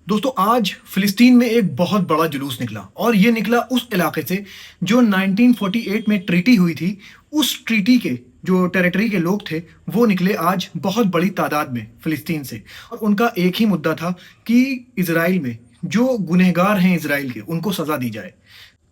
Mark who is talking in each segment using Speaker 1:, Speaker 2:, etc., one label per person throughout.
Speaker 1: दोस्तों आज फिलिस्तीन में एक बहुत बड़ा जुलूस निकला और ये निकला उस इलाके से जो 1948 में ट्रीटी हुई थी। उस ट्रीटी के जो टेरिटरी के लोग थे वो निकले आज बहुत बड़ी तादाद में फिलिस्तीन से और उनका एक ही मुद्दा था कि इजराइल में जो गुनहगार हैं इजराइल के उनको सजा दी जाए।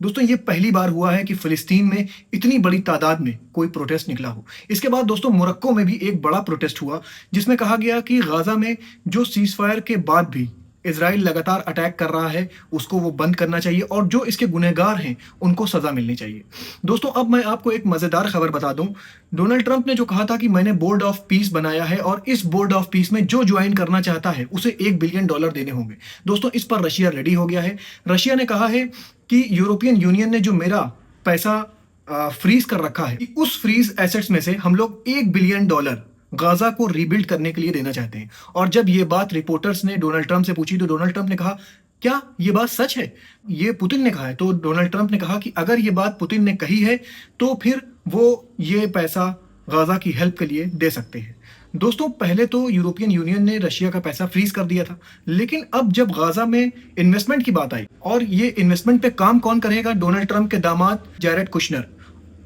Speaker 1: दोस्तों ये पहली बार हुआ है कि फिलिस्तीन में इतनी बड़ी तादाद में कोई प्रोटेस्ट निकला हो। इसके बाद दोस्तों मोरक्को में भी एक बड़ा प्रोटेस्ट हुआ जिसमें कहा गया कि गाजा में जो सीज फायर के बाद भी इजराइल लगातार अटैक कर रहा है उसको वो बंद करना चाहिए और जो इसके गुनहगार हैं उनको सजा मिलनी चाहिए। दोस्तों अब मैं आपको एक मजेदार खबर बता दूं। डोनाल्ड ट्रंप ने जो कहा था कि मैंने बोर्ड ऑफ पीस बनाया है और इस बोर्ड ऑफ पीस में जो ज्वाइन करना चाहता है उसे $1 बिलियन देने होंगे। दोस्तों इस पर रशिया रेडी हो गया है। रशिया ने कहा है कि यूरोपियन यूनियन ने जो मेरा पैसा फ्रीज कर रखा है उस फ्रीज एसेट्स में से हम लोग $1 बिलियन गाजा को रीबिल्ड करने के लिए देना चाहते हैं। और जब ये बात रिपोर्टर्स ने डोनाल्ड ट्रंप से पूछी तो डोनाल्ड ट्रंप ने कहा क्या ये बात सच है? ये पुतिन ने कहा है। तो डोनाल्ड ट्रंप ने कहा कि अगर ये बात पुतिन ने कही है तो फिर वो ये पैसा गाजा की हेल्प के लिए दे सकते हैं। दोस्तों पहले तो यूरोपियन यूनियन ने रशिया का पैसा फ्रीज कर दिया था, लेकिन अब जब गाजा में इन्वेस्टमेंट की बात आई और ये इन्वेस्टमेंट पे काम कौन करेगा? डोनाल्ड ट्रंप के दामाद जैरेड कुशनर।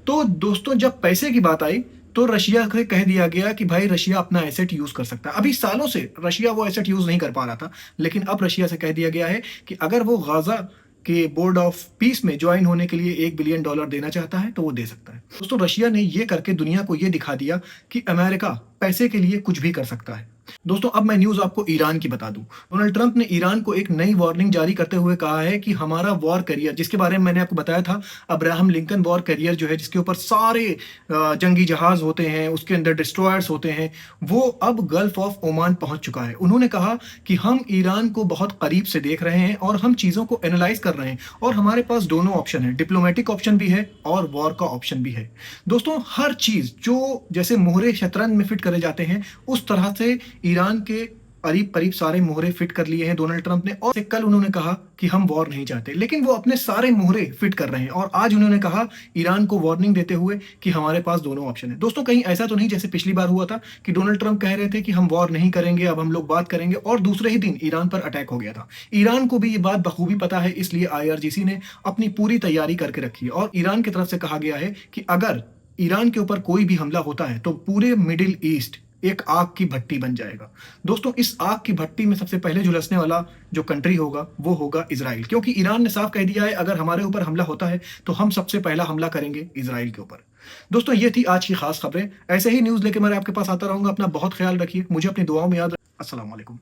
Speaker 1: तो दोस्तों जब पैसे की बात आई तो रशिया से कह दिया गया कि भाई रशिया अपना एसेट यूज कर सकता है। अभी सालों से रशिया वो एसेट यूज नहीं कर पा रहा था, लेकिन अब रशिया से कह दिया गया है कि अगर वो गाजा के बोर्ड ऑफ पीस में ज्वाइन होने के लिए $1 बिलियन देना चाहता है तो वो दे सकता है। दोस्तों रशिया ने ये करके दुनिया को ये दिखा दिया कि अमेरिका पैसे के लिए कुछ भी कर सकता है। दोस्तों अब मैं न्यूज आपको ईरान की बता दूं। डोनाल्ड ट्रंप ने ईरान को एक नई वार्निंग जारी करते हुए कहा है कि हमारा वॉर करियर, जिसके बारे में मैंने आपको बताया था, अब्राहम लिंकन वॉर करियर जो है जिसके ऊपर सारे जंगी जहाज होते हैं, उसके अंदर डिस्ट्रॉयर्स होते हैं, वो अब गल्फ ऑफ ओमान पहुंच चुका है। उन्होंने कहा कि हम ईरान को बहुत करीब से देख रहे हैं और हम चीजों को एनालाइज कर रहे हैं और हमारे पास दोनों ऑप्शन है, डिप्लोमेटिक ऑप्शन भी है और वॉर का ऑप्शन भी है। दोस्तों हर चीज जो जैसे मोहरे शतरंज में फिट करे जाते हैं उस तरह से ईरान के करीब करीब सारे मोहरे फिट कर लिए हैं डोनाल्ड ट्रंप ने। और कल उन्होंने कहा कि हम वॉर नहीं चाहते, लेकिन वो अपने सारे मोहरे फिट कर रहे हैं और आज उन्होंने कहा ईरान को वार्निंग देते हुए कि हमारे पास दोनों ऑप्शन है। दोस्तों कहीं ऐसा तो नहीं जैसे पिछली बार हुआ था कि डोनाल्ड ट्रंप कह रहे थे कि हम वॉर नहीं करेंगे, अब हम लोग बात करेंगे, और दूसरे ही दिन ईरान पर अटैक हो गया था। ईरान को भी ये बात बखूबी पता है, इसलिए IRGC ने अपनी पूरी तैयारी करके रखी है और ईरान की तरफ से कहा गया है कि अगर ईरान के ऊपर कोई भी हमला होता है तो पूरे मिडिल ईस्ट एक आग की भट्टी बन जाएगा। दोस्तों इस आग की भट्टी में सबसे पहले झुलसने वाला जो कंट्री होगा वो होगा इजराइल, क्योंकि ईरान ने साफ कह दिया है अगर हमारे ऊपर हमला होता है तो हम सबसे पहला हमला करेंगे इजराइल के ऊपर। दोस्तों ये थी आज की खास खबरें। ऐसे ही न्यूज लेके मैं आपके पास आता रहूंगा। अपना बहुत ख्याल रखिए, मुझे अपनी दुआओं में याद रखिए। अस्सलाम वालेकुम।